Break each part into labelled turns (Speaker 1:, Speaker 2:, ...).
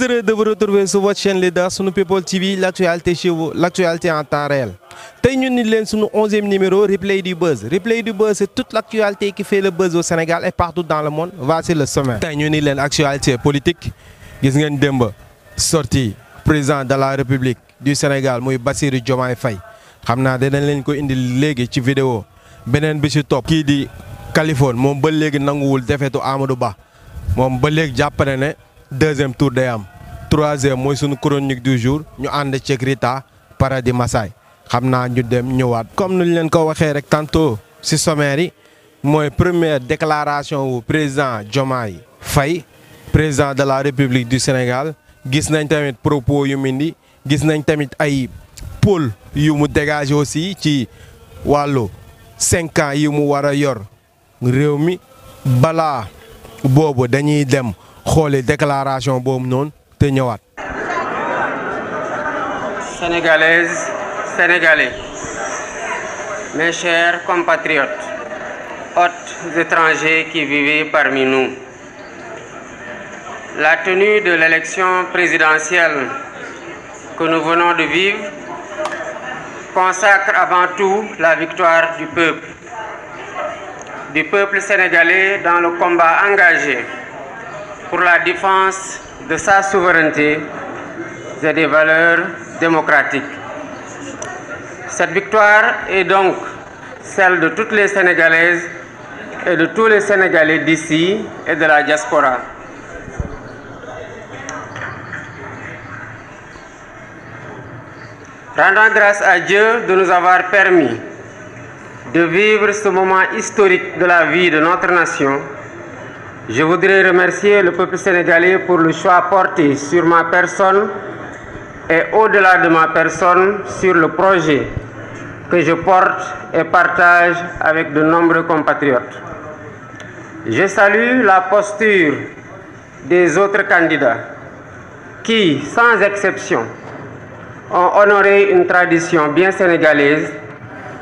Speaker 1: heureux de vous retrouver sur votre chaîne leader Sunu People TV, l'actualité chez vous, l'actualité en temps réel. Tey ñu ni leen sunu 11e numéro replay du buzz. Replay du buzz, c'est toute l'actualité qui fait le buzz au Sénégal et partout dans le monde. Voici le sommaire. Tey ñu ni leen actualité politique. Gis ngeen démb sortie président de la République du Sénégal muy Bassirou Diomaye Faye. Xam naa dinañ leen ko indi léegi ci vidéo. Beneen bi ci topp kii di Kaliphone moom ba léegi nanguwul defetu Amadou Ba. Moom ba léegi jàpp na ne deuxième tour day am. Troisième mooy sunu chronique du jour ñu ànd ceeg Rita Paradis Massay. Xam naa ñu dem ñëwaat comme nu ñu leen ko waxee rek tantôt ci sommaire yi mooy première déclaration wu président Diomaye Faye président de la République du Sénégal. Gis nañ tamit propos yu mindi gis nañ tamit ay pôle yu mu dégagé aussi ci wàllu 5 ans yi mu war a yor réew mi balaa boobu dañuy dem xooli déclaration boobu noonu te ñëwaat.
Speaker 2: Sénégalaises, Sénégalais, mes chers compatriotes, hôtes étrangers qui vivez parmi nous, la tenue de l'élection présidentielle que nous venons de vivre consacre avant tout la victoire du peuple sénégalais dans le combat engagé pour la défense de sa souveraineté et des valeurs démocratiques. Cette victoire est donc celle de toutes les Sénégalaises et de tous les Sénégalais d'ici et de la diaspora. Rendant grâce à Dieu de nous avoir permis de vivre ce moment historique de la vie de notre nation, je voudrais remercier le peuple sénégalais pour le choix porté sur ma personne et au-delà de ma personne sur le projet que je porte et partage avec de nombreux compatriotes. Je salue la posture des autres candidats qui, sans exception, ont honoré une tradition bien sénégalaise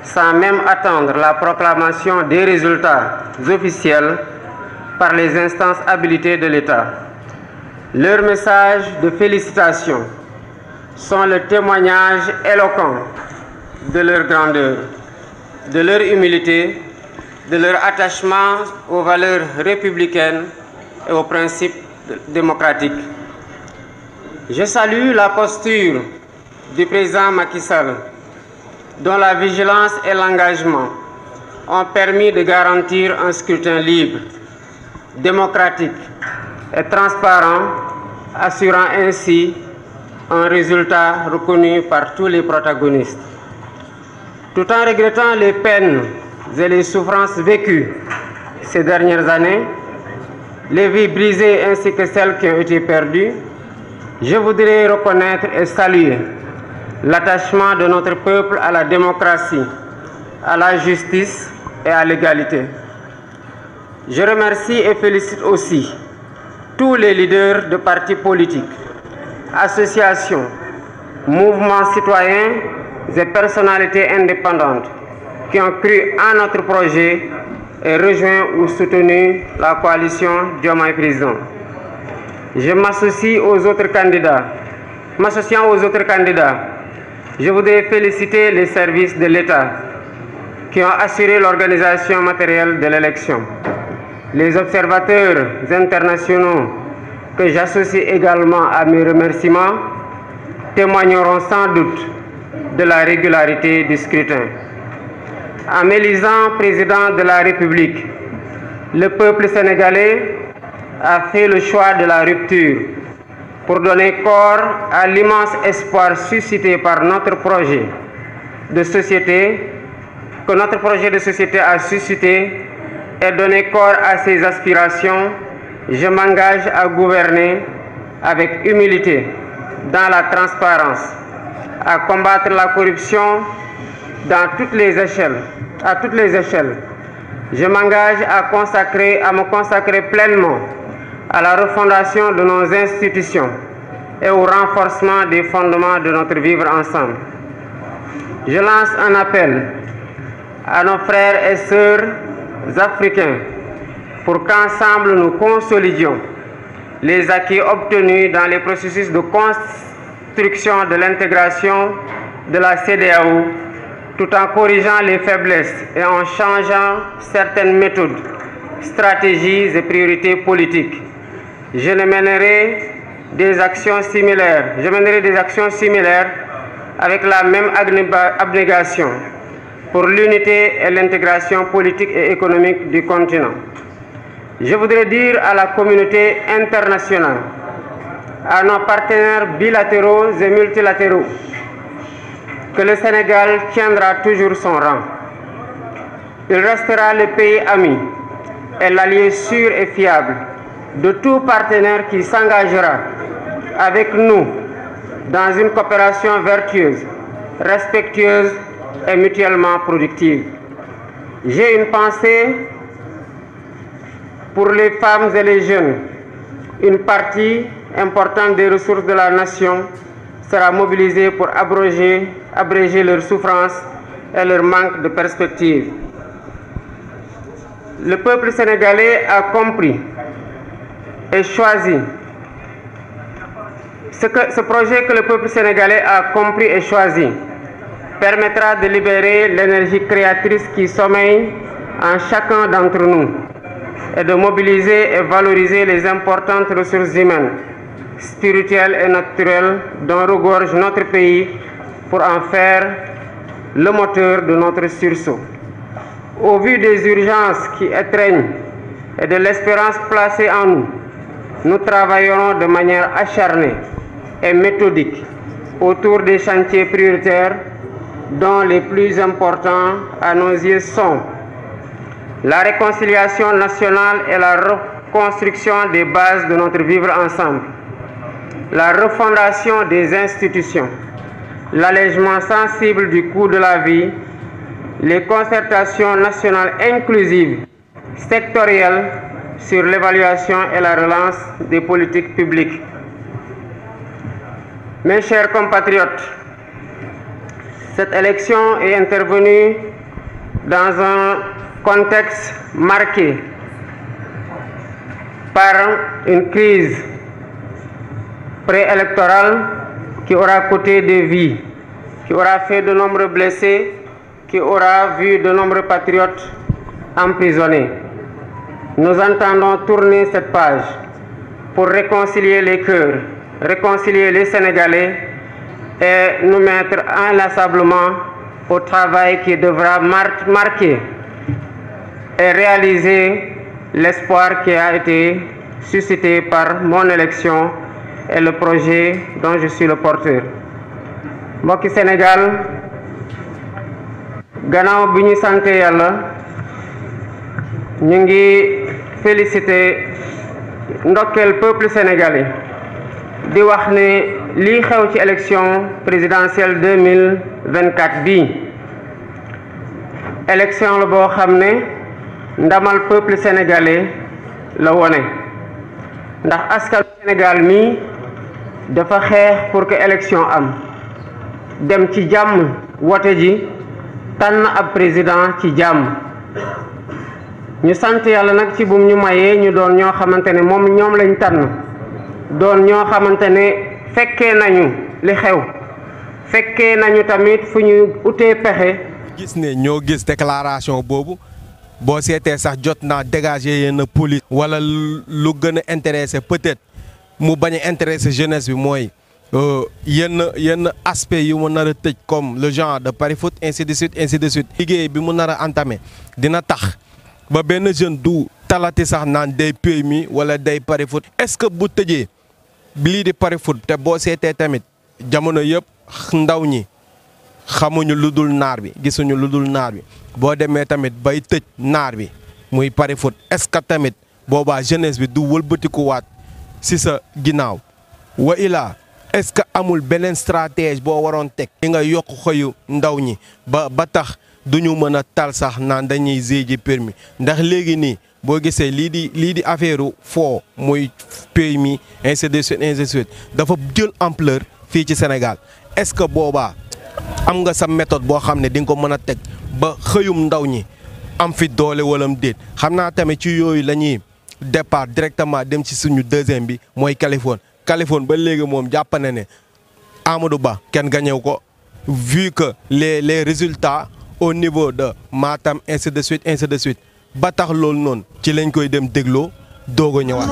Speaker 2: sans même attendre la proclamation des résultats officiels par les instances habilitées de l'État. Leurs messages de félicitations sont le témoignage éloquent de leur grandeur, de leur humilité, de leur attachement aux valeurs républicaines et aux principes démocratiques. Je salue la posture du président Macky Sall, dont la vigilance et l'engagement ont permis de garantir un scrutin libre, démocratique et transparent, assurant ainsi un résultat reconnu par tous les protagonistes. Tout en regrettant les peines et les souffrances vécues ces dernières années, les vies brisées ainsi que celles qui ont été perdues, je voudrais reconnaître et saluer l'attachement de notre peuple à la démocratie, à la justice et à l'égalité. Je remercie et félicite aussi tous les leaders de partis politiques, associations, mouvements citoyens et personnalités indépendantes qui ont cru en notre projet et rejoint ou soutenu la coalition Diomaye Président. Je m'associe aux autres candidats. M'associant aux autres candidats, je voudrais féliciter les services de l'État qui ont assuré l'organisation matérielle de l'élection. Les observateurs internationaux que j'associe également à mes remerciements témoigneront sans doute de la régularité du scrutin. En m'élisant président de la République, le peuple sénégalais a fait le choix de la rupture pour donner corps à l'immense espoir suscité par notre projet de société, que notre projet de société a suscité, et donner corps à ses aspirations. Je m'engage à gouverner avec humilité, dans la transparence, à combattre la corruption dans toutes les échelles, à toutes les échelles. Je m'engage à me consacrer pleinement à la refondation de nos institutions et au renforcement des fondements de notre vivre ensemble. Je lance un appel à nos frères et sœurs africains pour qu'ensemble nous consolidions les acquis obtenus dans les processus de construction de l'intégration de la CEDEAO, tout en corrigeant les faiblesses et en changeant certaines méthodes, stratégies et priorités politiques. Je mènerai des actions similaires avec la même abnégation pour l'unité et l'intégration politique et économique du continent. Je voudrais dire à la communauté internationale, à nos partenaires bilatéraux et multilatéraux, que le Sénégal tiendra toujours son rang. Il restera le pays ami et l'allié sûr et fiable de tout partenaire qui s'engagera avec nous dans une coopération vertueuse, respectueuse et mutuellement productive. J'ai une pensée pour les femmes et les jeunes. Une partie importante des ressources de la nation sera mobilisée pour abréger leurs souffrances et leur manque de perspective. Le peuple sénégalais a compris et choisi. Ce projet que le peuple sénégalais a compris et choisi permettra de libérer l'énergie créatrice qui sommeille en chacun d'entre nous et de mobiliser et valoriser les importantes ressources humaines, spirituelles et naturelles dont regorge notre pays pour en faire le moteur de notre sursaut. Au vu des urgences qui étreignent et de l'espérance placée en nous, nous travaillerons de manière acharnée et méthodique autour des chantiers prioritaires dont les plus importants à nos yeux sont la réconciliation nationale et la reconstruction des bases de notre vivre ensemble, la refondation des institutions, l'allègement sensible du coût de la vie, les concertations nationales inclusives, sectorielles sur l'évaluation et la relance des politiques publiques. Mes chers compatriotes, cette élection est intervenue dans un contexte marqué par une crise préélectorale qui aura coûté des vies, qui aura fait de nombreux blessés, qui aura vu de nombreux patriotes emprisonnés. Nous entendons tourner cette page pour réconcilier les cœurs, réconcilier les Sénégalais et nous mettre inlassablement au travail qui devra marquer et réaliser l'espoir qui a été suscité par mon élection et le projet dont je suis le porteur. mbokki Sénégal gannaaw bi ñu sante Yàlla ñu ngi féliciter ndokkeel peuple sénégalais di wax ne lii xew ci élection présidentielle 2024 bii élection la boo xam ne ndamal peuple sénégalais la wone ndax askan Sénégal mi dafa xeex pour que élection am dem ci jàmm wote ji tànn ab président ci jàmm ñu sant Yàlla nag ci bum ñu mayee ñu doon ñoo xamante ne ñoom lañ tànn doon ñoo xamante ne fekkee nañu li xew fekkee nañu tamit fu ñu utee pexe.
Speaker 1: gis ne ñoo gis déclaration boobu boo seetee sax jot naa dégager yenn police wala lu gën a intéressé peut-être mu bañ a intéressé jeunesse bi mooy yenn aspect yu mu nar a tëj comme le genre de pari foot ainsi de suite liggéey bi mu nar a entamé dina tax ba benn jeune du talati sax naan day PMI wala day pari foot. est-ce que bu tëjee lii di pari foot te boo seetee tamit jamono yëpp ndaw ñi xamuñu lu dul naar bi gisuñu lu dul naar bi boo demee tamit bay tëj naar bi muy pari foot est-ce que tamit boobaa jeunesse bi du wëlbatikuwaat si sa ginnaaw wa ilaa est-ce que amul beneen stratège boo waroon teg li nga yokk xëyu ndaw ñi ba tax duñu mën a tal sax naan dañuy ji permis ndax léegi nii boo gisee lii di affaire foo muy permis ainsi de suite dafa jël ampleur fii ci Sénégal est-ce que boobaa am nga sa méthode boo xam ne di nga ko mën a teg ba xëyum ndaw ñi am fi doole walam déet xam naa tamit ci yooyu la ñuy départ directement dem ci suñu deuxième bi mooy Kaliphone ba léegi moom jàpp na ne Amadou Ba kenn gañew ko vu que les résultats au niveau de Matam ainsi de suite ba tax loolu noonu ci lañ koy dem dégloo doog a ñëwaat.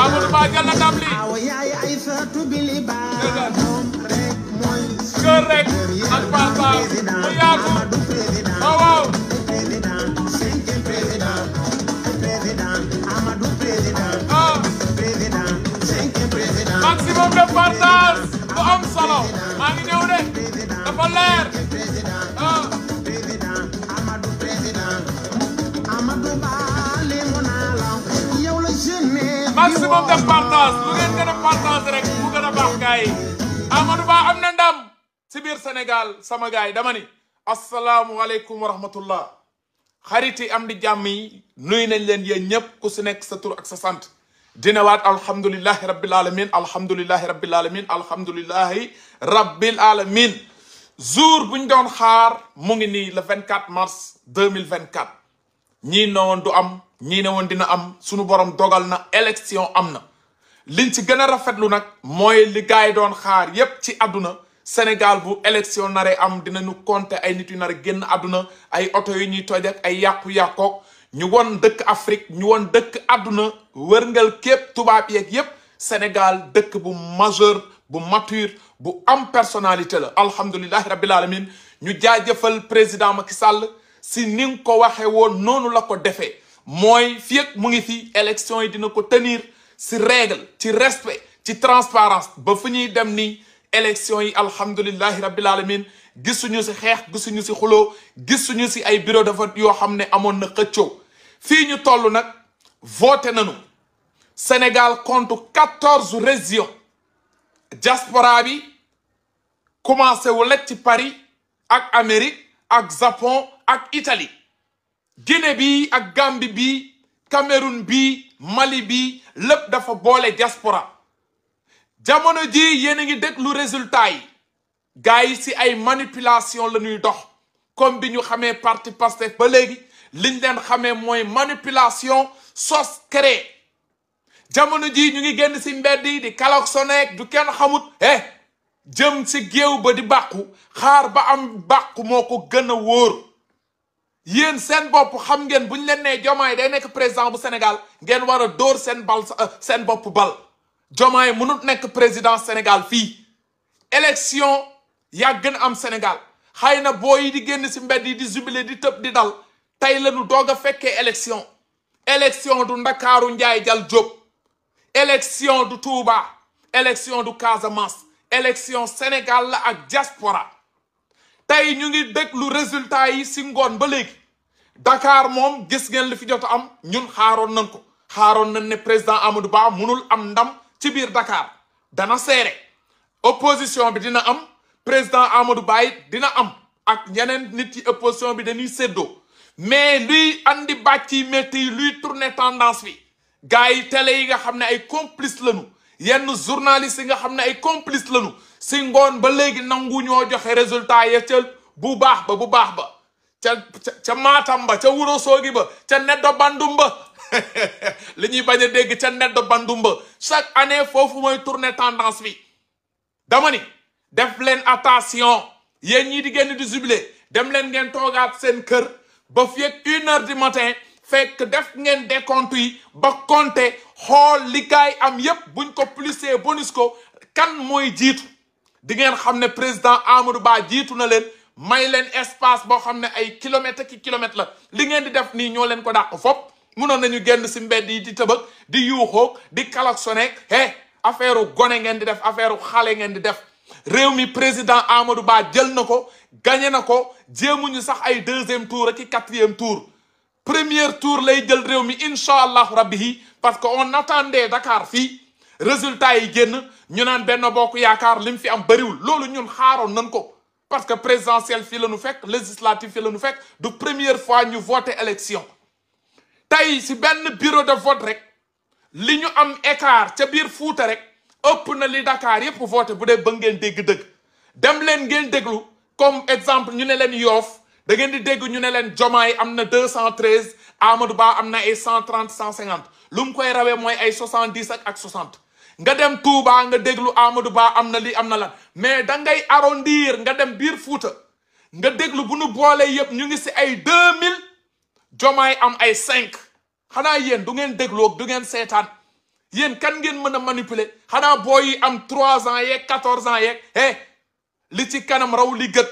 Speaker 3: Amadou Ba jël na ndam li kër rek ak partage mu yaatu waaw maximum de partage bu am solo maa ngi ñëw de dafa leer maximum de partage lu ngeen gën a partage rek mu gën a baax gars yi Amadou Ba am na ndam si biir Sénégal sama gars yi dama ni asalaamualeykum wa rahmatullah xariti am di jàmm yi nuy nañ leen yéen ñëpp ku si nekk sa tur ak sa sant dina waat alhamdulillahi rabbil alamin alhamdulillahi rabbil alamin alhamdulillahi rabbil alamin jour buñ doon xaar mu ngi nii le 24 mars 2024 ñii ne woon du am ñii ne woon dina am sunu borom dogal na élection am na liñ ci gën a rafetlu nag mooy li gars yi doon xaar yépp ci àdduna Sénégal bu élection nare am dinañu compter ay nit yu nar a génn àdduna ay oto yu ñuy toj ak ay yàqu-yàqook ñu won dëkk Afrique ñu won dëkk àdduna wërngal képp tubaab yeeg yépp Sénégal dëkk bu majeur bu mature bu am personnalité la alhamdulillahi rabbil alamin ñu jaajëfal président Macky Sall si ni nga ko waxee woon noonu la ko defee mooy fii ak mu ngi fi élection yi dina ko tenir si règle ci respect ci transparence ba fu ñuy dem nii élection yi alhamdulillahi rabbil alamin gisuñu si xeex gisuñu si xuloo gisuñu si ay bureau de vote yoo xam ne amoon na xëccoo fii ñu toll nag voté nañu Sénégal compte 14 régions diaspora bi commencé wu lekk ci Paris ak Amérique ak Japon ak Italie Guinée bi ak Gambie bi Cameroun bi Mali bi lépp dafa boole diaspora jamono ji yéen a ngi déglu résultat yi gars yi si ay manipulation la ñuy dox comme bi ñu xamee parti Pastef ba léegi liñ leen xamee mooy manipulation sos créé jamono ji ñu ngi génn si mbedd yi di kalaksoneek du kenn xamut jëm si géew ba di bàqu xaar ba am bàqu moo ko gën a wóor yéen seen bopp xam ngeen bu ñu leen nee Diomaye day nekk président bu Sénégal ngeen war a dóor seen bal seen bopp bal Diomaye mënut nekk président Sénégal fii élection yàgg na am Sénégal xëy na boo yi di génn si mbedd yi di jubilé di tëb di dal tey la ñu doog a fekkee élection du Ndakaaru Njaay Jal Jóob élection du Touba élection du Casamance élection Sénégal la ak diaspora tey ñu ngi déglu résultat yi si ngoon ba léegi Dakar moom gis ngeen li fi jot am ñun xaaroon nañ ko xaaroon nañ ne président Amadou Ba munul am ndam ci biir Dakar dana seere opposition bi dina am président Amadou Ba dina am ak ñeneen nit ci opposition bi dañuy séddoo mais luy andi bàcc yi métti yi luy tourner tendance bi gars yi télé yi nga xam ne ay complice lañu yenn journalistes yi nga xam ne ay complice lañu si ngoon ba léegi nangu ñoo joxe résultat ya ca bu baax ba ca Matam ba ca Wuro Sogi ba ca Neddo Bandum ba li ñuy bañ a dégg ca Neddo Bandum ba chaque année foofu mooy tourner tendance bi dama ni def leen attention yéen ñii di génn di jubilé dem leen ngeen toogaat seen kër ba fi ak 1h du matin fekk def ngeen décompte yi ba compter xool li gaay am yépp buñ ko plusee bonus ko kan mooy jiitu di ngeen xam ne président Amadou Ba jiitu na leen may leen espace boo xam ne ay kilomètres ki kilomètres la li ngeen di def nii ñoo leen ko dàq fop munoon nañu génn si mbedd yi di tëbëg di yuuxoog di klaxonné affaire gone ngeen di def affaire xale ngeen di def réew mi président Amadou Ba jël na ko gagné na ko jéemuñu sax ay 2e tour ak 4e tour premier tour lay jël réew mi incha allahu rabbi yi parce que on attendait Dakar fii résultat yi génn ñu naan Benno Bokk Yaakaar li mu fi am bëriwul loolu ñun xaaroon nañ ko parce que présidentielle fii la ñu fekk législative fii la ñu fekk du première fois ñu voté élection tey si benn bureau de vote rek li ñu am écart ca biir Fuuta rek ëpp na li Dakar yépp voté bu dee ba ngeen dégg dëgg dem leen ngeen déglu comme exemple ñu ne leen Yoff da ngeen di dégg ñu ne leen Diomaye am na 213 Amadou Ba am na ay 130 150 lu mu koy rawee mooy ay 70 ak 60 nga dem Touba nga déglu Amadou Ba am na lii am na la mais da ngay arrondir nga dem biir Fuuta nga déglu bu nu boolee yëpp ñu ngi si ay 2000 Diomaye am ay 5 xanaa yéen du ngeen dégloo du ngeen seetaan yéen kan ngeen mën a manipuler xanaa booy yi am 3 ans yeeg 14 ans yeeg li ci kanam raw li gët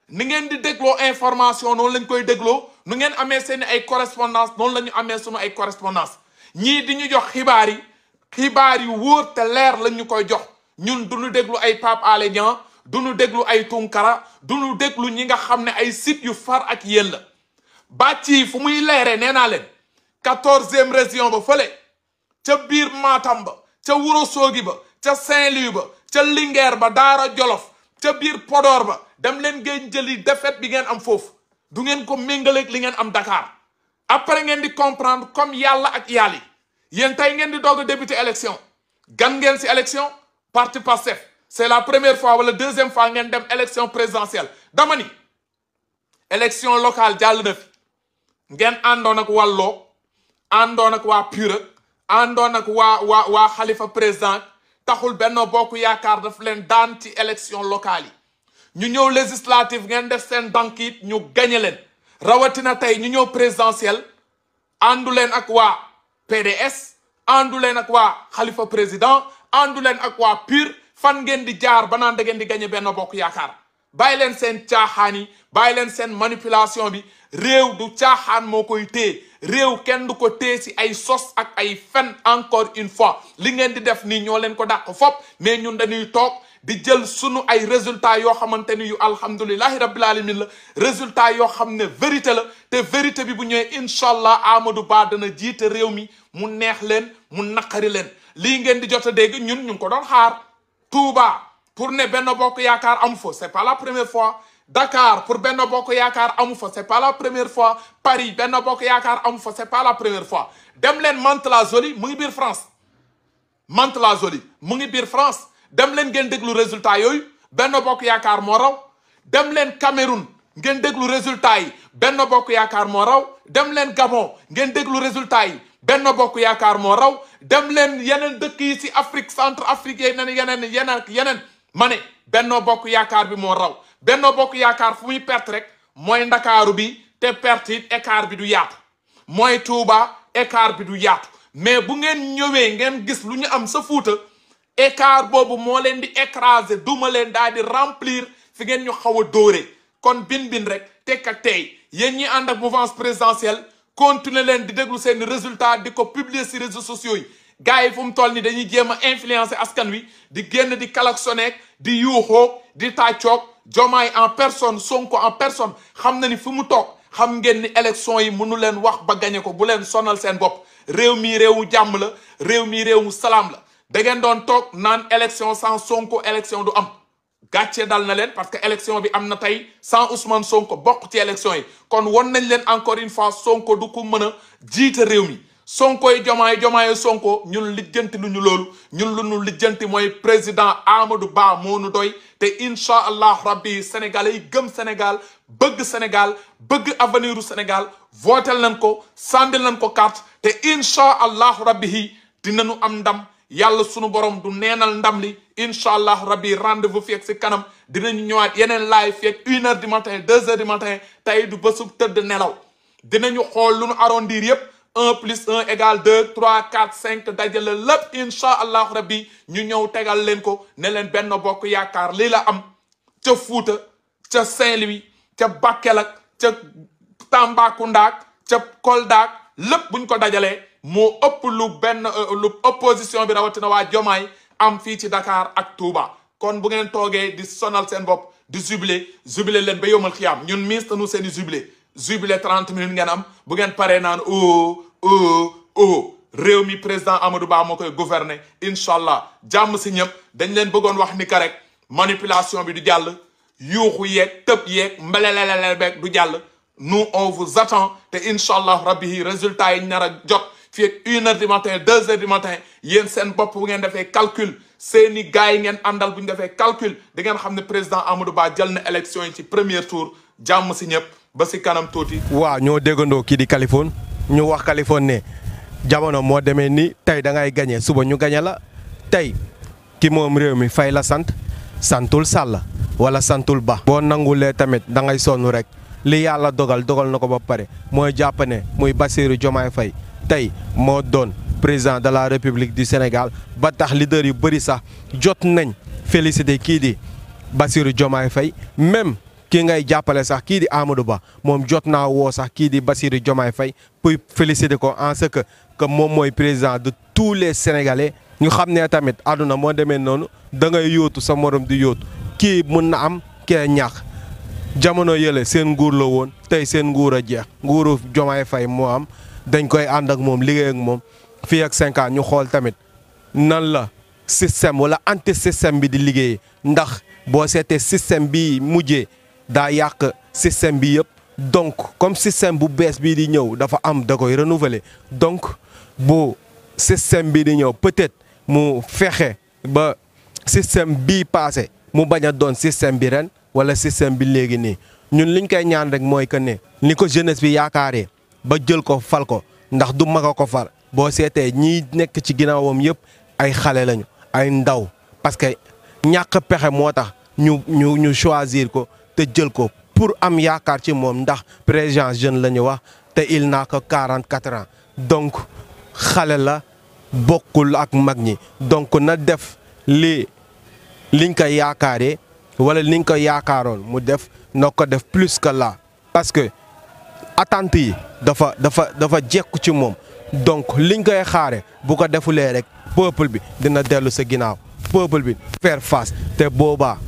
Speaker 3: ni ngeen di dégloo information noonu lañ koy dégloo nu ngeen amee seen ay correspondance noonu la ñu amee sunu ay correspondance ñii di ñu jox xibaar yi wóor te leer lañ ñu koy jox ñun du ñu déglu ay Pape Alé Niang du ñu déglu ay Tunkara du ñu déglu ñi nga xam ne ay site yu far ak yéen la bàcc yi fu muy leeree nee naa leen 14e région ba fële ca biir Matam ba ca Wuro Sogi ba ca Saint-Louis ba ca Linguère ba Daara Jolof ca biir Podor ba dem leen ngeen jëli défaite bi ngeen am foofu du ngeen ko méngaleeg li ngeen am Dakar après ngeen di comprendre comme yàlla ak yàlla yi yéen tey ngeen di doog a débuter élection gan ngeen si élection parti Pastef c'est la première fois wala 2e fois ngeen dem élection présidentielle dama ni élection locale jàll na fi ngeen àndoon ak Walloo àndoon ak waa PUR àndoon ak waa Khalifa président taxul Benno Bokk Yaakaar daf leen daan ci élection locale yi ñu ñëw législative ngeen def seen dankit ñu gañe leen rawatina tey ñu ñëw présidentielle àndu leen ak waa PDS àndu leen ak waa Khalifa président àndu leen ak waa PUR fan ngeen di jaar ba naan da ngeen di gañe Benno Bokk Yaakaar bàyyi leen seen caaxaan yi bàyyi leen seen manipulation bi réew du caaxaan moo koy téye réew kenn du ko téye si ay sos ak ay fen encore une fois li ngeen di def nii ñoo leen ko dàq fop mais ñun dañuy toog di jël sunu ay résultats yoo xamante ni yu alhamdulilahi rabbil alamin la résultats yoo xam ne vérité la te vérité bi bu ñëwee incha allah Amadou Ba dana jiite réew mi mu neex leen mu naqari leen lii ngeen di jot a dégg ñun ñu ngi ko doon xaar Touba pour ne Benno Bokk Yaakaar amu fa c'est pas la première fois Dakar pour Benno Bokk Yaakaar amu fa c'est pas la première fois Paris Benno Bokk Yaakaar amu fa c'est pas la première fois dem leen Mantes-la-Jolie mu ngi biir France Mantes-la-Jolie mu ngi biir France dem leen ngeen déglu résultat yooyu Benno Bokk Yaakaar moo raw dem leen Cameroun ngeen déglu résultat yi Benno Bokk Yaakaar moo raw dem leen Gabon ngeen déglu résultat yi Benno Bokk Yaakaar moo raw dem leen yeneen dëkk yi ci Afrique Centrafrique yeneen ma ne Benno Bokk Yaakaar bi moo raw Benno Bokk Yaakaar fu muy perte rek mooy Ndakaaru bi te perte it écart bi du yaatu mooy Touba écart bi du yaatu mais bu ngeen ñëwee ngeen gis lu ñu am sa Fuuta écart boobu moo leen di écraser duma leen daal di remplir fi ngeen ñu xaw a dóoree kon bin rek tekk ak tey yéen ñi ànd ak mouvance présidentielle continuer leen di déglu seen résultat di ko publier ci réseaux sociaux yi gars yi fu mu toll ni dañuy jéem a influencer askan wi di génn di klaxonner di yuuxoo di tàccoog Diomaye en personne Sonko en personne xam na ni fu mu toog xam ngeen ni élection yi mënu leen wax ba gañe ko bu leen sonal seen bopp réew mi réewu jàmm la réew mi réewu salaam la da ngeen doon toog naan élection sans Sonko élection du am gàcce dal na leen parce que élection bi am na tey sans Ousmane Sonko bokk ci élection yi kon won nañ leen encore une fois Sonko du ko mën a jiite réew mi Sonko yi jomaay Sonko ñun lijjanti lu ñu loolu ñun lu ñu lijjanti mooy président Amadou Ba moo nu doy te incha allah rabbi sénégalais yi gëm Sénégal bëgg avenir u Sénégal votel nañ ko sandil nañ ko carte te incha allah rabbi yi dinañu am ndam yàlla sunu borom du neenal ndam li incha allah rabbi rendez-vous fi ak si kanam dinañu ñëwaat yeneen live fi ak 1h du matin 2h du matin tey du bésub tëdd nelaw dinañu xool lu nu arrondir yépp 1 plus 1 égale 2 3 4 5 dajale lépp incha allah rabbi ñu ñëw tegal leen ko ne leen Benno Bokk Yaakaar lii la am ca Fuuta ca Saint-Louis ca Bakel ak ca Tambacounda ca Kolda lépp buñ ko dajalee moo ëpp lu opposition bi rawatina waa Jomaay am fii ci Dakar ak Touba kon bu ngeen toogee di sonal seen bopp di jubilé leen ba yomal xiyaam ñun miis tanu seen i jubilé 30 minutes ngeen am bu ngeen paree naan réew mi président Amadou Ba moo koy gouverner incha allah jàmm si ñëpp dañ leen bëggoon wax ni ka rek manipulation bi du jàll yuuxu yeeg tëb yeeg mbelelelele beeg du jàll nous on vous attend te incha allah rabbi résultat yi nar a jot fii ak 1h du matin 2h du matin yéen seen bopp bu ngeen defee calcul seeni gars yi ngeen àndal bu ñu defee calcul da ngeen xam ne président Amadou Ba jël na élection yi ci premier tour jàmm si ñëpp ba si kanam tuuti.
Speaker 1: waaw ñoo déggandoo kii di Kaliphone ñu wax Kaliphone ne jamono moo demee ni tey da ngay gagné suba ñu gagné la tey ki moom réew mi Faye la santul Sall wala santul Ba. boo nangulee tamit da ngay sonn rek li yàlla dogal na ko ba pare mooy jàpp ne muy Bassirou Diomaye Faye tey moo doon président de la République du Sénégal ba tax leader yu bëri sax jot nañ félicité kii di Bassirou Diomaye Faye même ki ngay jàppale sax kii di Amadou Ba moom jot naa woo sax kii di Bassirou Diomaye Faye pour féliciter ko en ce que moom mooy président de tous les Sénégalais ñu xam ne tamit àdduna moo demee noonu da ngay yóotu sa morom di yóotu kii mun na am kee ñàkk jamono yële seen nguur la woon tey seen nguur a jeex nguuru Diomaye Faye moo am dañ koy ànd ak moom liggéey ak moom fii ak 5 ans ñu xool tamit nan la système wala anti système bi di liggéeyee ndax boo seetee système bi mujjee daa yàq système bi yëpp donc comme système bu bees bii di ñëw dafa am da koy renouveler donc bu système bi di ñëw peut-être mu fexe ba système bii passé mu bañ a doon système bi ren wala système bi léegi nii ñun liñ koy ñaan rek mooy que ne ni ko jeunesse bi yaakaaree ba jël ko fal ko ndax du mag a ko fal boo seetee ñiy nekk ci ginnaawam yëpp ay xale lañu ay ndaw parce que ñàkk pexe moo tax ñu choisir ko te jël ko pour am yaakaar ci moom ndax président jeune la ñu wax te il n'a que 44 ans donc xale la bokkul ak mag ñi donc na def liñ ko yaakaaree wala liñ ko yaakaaroon mu def na ko def plus que là parce que attente yi dafa jekku ci moom donc liñ koy xaare bu ko defulee rek peuple bi dina dellu sa ginnaaw peuple bi faire face te boobaa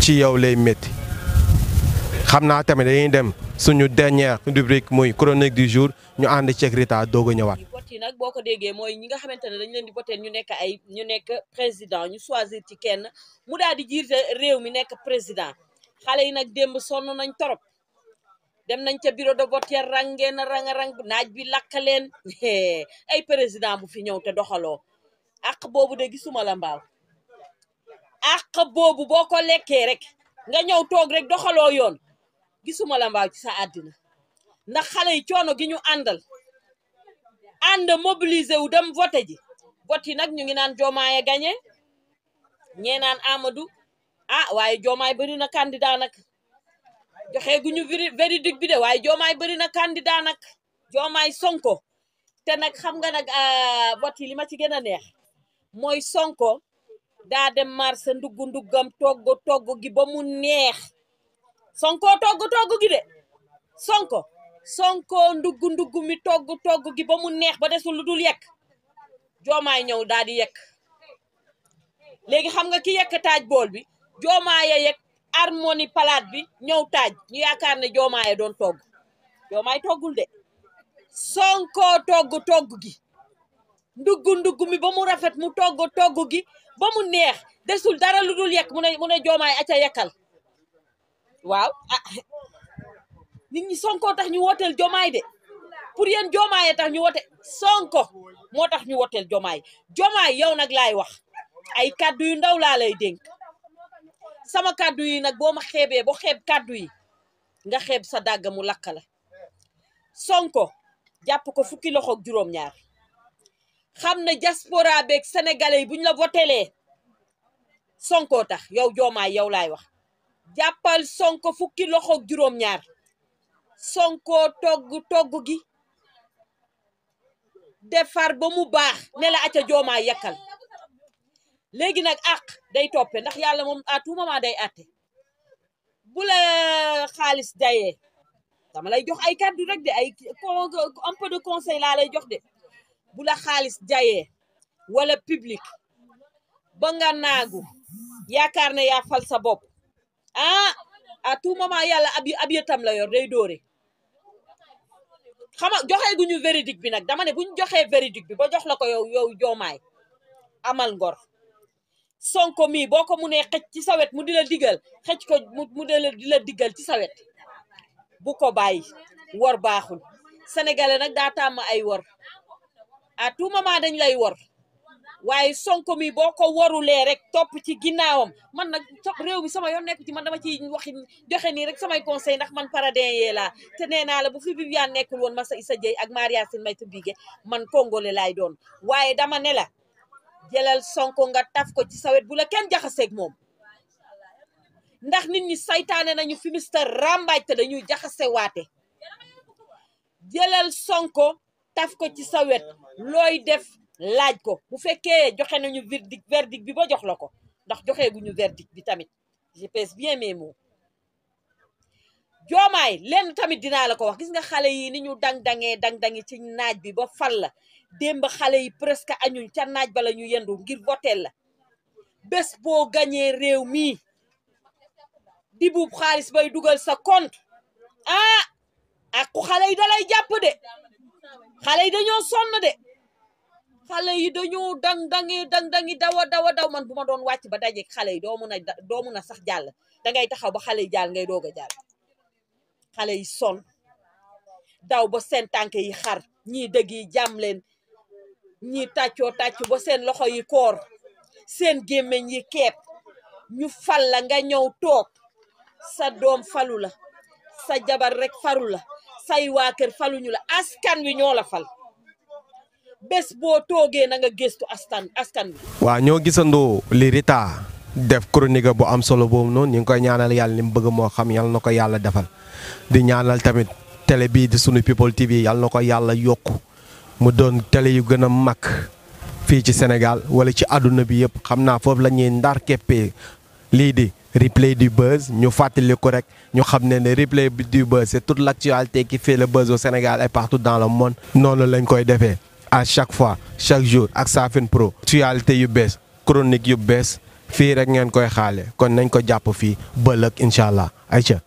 Speaker 1: ci yow lay métti xam naa tamit dañuy dem suñu dernière rubrique muy chronique du jour ñu ànd ceeg Rita doog a ñëwaat.
Speaker 4: vote yi nag boo ko déggee mooy ñi nga xamante ne dañ leen di voter ñu nekk président ñu choisir ci kenn mu daal di jiite réew mi nekk président xale yi nag démb sonn nañ torop dem nañ ca bureau de vote rang naaj bi lakk leen ay président bu fi ñëw te doxaloo ak boobu de gisuma la mbaaw ak boobu boo ko lekkee rek nga ñëw toog rek doxaloo yoon gisuma la mbaaw ci sa àddina ndax xale yi coono gi ñu ànd mobiliser wu dem vote ji vote yi nag ñu ngi naan Diomaye gagné ñee naan Amadou waaye Diomaye bëri na candidat nag joxe gu ñu véridique bi de waaye Diomaye bëri na candidat nag Diomaye Sonko te nag xam nga nag vote yi li ma ci gën a neex mooy Sonko daa dem marché nduggam togg gi ba mu neex Sonko togg gi de Sonko ndugg mi togg gi ba mu neex ba desul lu dul yekk Diomaye ñëw daal di yekk léegi xam nga ki yekk taaj bool bi Diomaye yekk harmonie palaat bi ñëw taaj ñu yaakaar ne Diomaye doon togg Diomaye toggul de Sonko togg gi ndugg mi ba mu rafet mu togg gi ba mu neex desul dara lu dul yekk mu ne Diomaye aca yekkal waaw nit ñi Sonko tax ñu wooteel Diomaye de pour yéen Diomaye tax ñu wote Sonko moo tax ñu wooteel Diomaye yow nag laay wax ay kàddu yu ndaw laa lay dénk sama kàddu yi nag boo ma xeebee boo xeeb kàddu yi nga xeeb sa dàgg mu lakk la Sonko jàpp ko fukki loxo ak juróom-ñaar xam ne diaspora beeg sénégalais yi bu ñu la votelee Sonko tax yow Diomaye yow laay wax jàppal Sonko fukki loxo ak juróom-ñaar Sonko togg gi defar ba mu baax ne la aca Diomaye yakkal léegi nag day toppe ndax yàlla moom à tout moment day àtte bu la xaalis dayee dama lay jox ay kàddu rek de un peu de conseil laa lay jox de bu la xaalis dayee wala public ba nga naagu yaakaar ne yaa fal sa bopp à tout moment yàlla ab yëtam la yor day dóore xama joxee guñu véridique bi nag dama ne buñ joxee véridique bi ba jox la ko yow Diomaye amal ngor Sonko mi boo ko mu nee xëcc ci sa wet mu di la digal xëcc ko mu di la digal ci sa wet bu ko bàyyi wor baaxul sénégalais nag daa tàmm ay wor à tout moment dañ lay wor waaye Sonko mi boo ko warulee rek topp ci ginnaawam man nag réew mi sama yoon nekk ci man dama ci waxi joxe nii rek samay conseil ndax man paradin yee laa te nee naa la bu fi Viviane nekkul woon ma sa Issa Dieye ak Maria Sine Mayta Bigué man congolais laay doon waaye dama ne la jëlal Sonko nga taf ko ci sawet bu la kenn jaxaseeg moom ndax nit ñi saytaane nañu fi mister rambaaj te dañuy jaxase waate jëlal Sonko taf ko ci sawet looy def laaj ko bu fekkee joxe nañu verdict bi ba jox la ko ndax joxe guñu verdict bi tamit je pèse bien mes mots Diomaye lenn tamit dinaa la ko wax gis nga xale yi ni ñu dang-dangi ci naaj bi ba fal la démb xale yi presque añuñ ca naaj ba la ñu yendu ngir votel la bés boo gañee réew mi di buub xaalis bay dugal sa compte ak xale yi dalay jàpp de xale yi dañoo sonn de xale yi dañoo dang-dangi daw man bu ma doon wàcc ba dajeeg xale yi doo mun a sax jàll dangay taxaw ba xale yi jàll ngay doog a jàll xale yi sonn daw ba seen tànk yi xar ñii dëgg yi jàmm leen ñii tàccoo ba seen loxo yi koor seen gémmiñ yi keeb ñu fal la nga ñëw toog sa doom falu la sa jabar rek faru la say waa kër faluñu la askan wi ñoo la fal bés boo toogee na nga gëstu askan wi.
Speaker 1: waaw ñoo gisandoo li Rita def chronique bu am solo boobu noonu ñu ngi koy ñaanal yàlla li mu bëgg moo xam yàlla na ko yàlla defal di ñaanal tamit télé bii di sunu People TV yàlla na ko yàlla yokk mu doon télé yu gën a mag fii ci Sénégal wala ci àdduna bi yëpp xam naa foofu la ñuy ndar keppee lii di replay du buzz ñu fàttali ko rek ñu xam ne replay du buzz c'est toute l'actualité qui fait le buzz au Sénégal et partout dans le monde noonu lañ koy defee à chaque fois chaque jour ak Safin Pro actualité yu bees chronique yu bees fii rek ngeen koy xaale kon nañ ko jàpp fii ba ëllëg incha allah ayca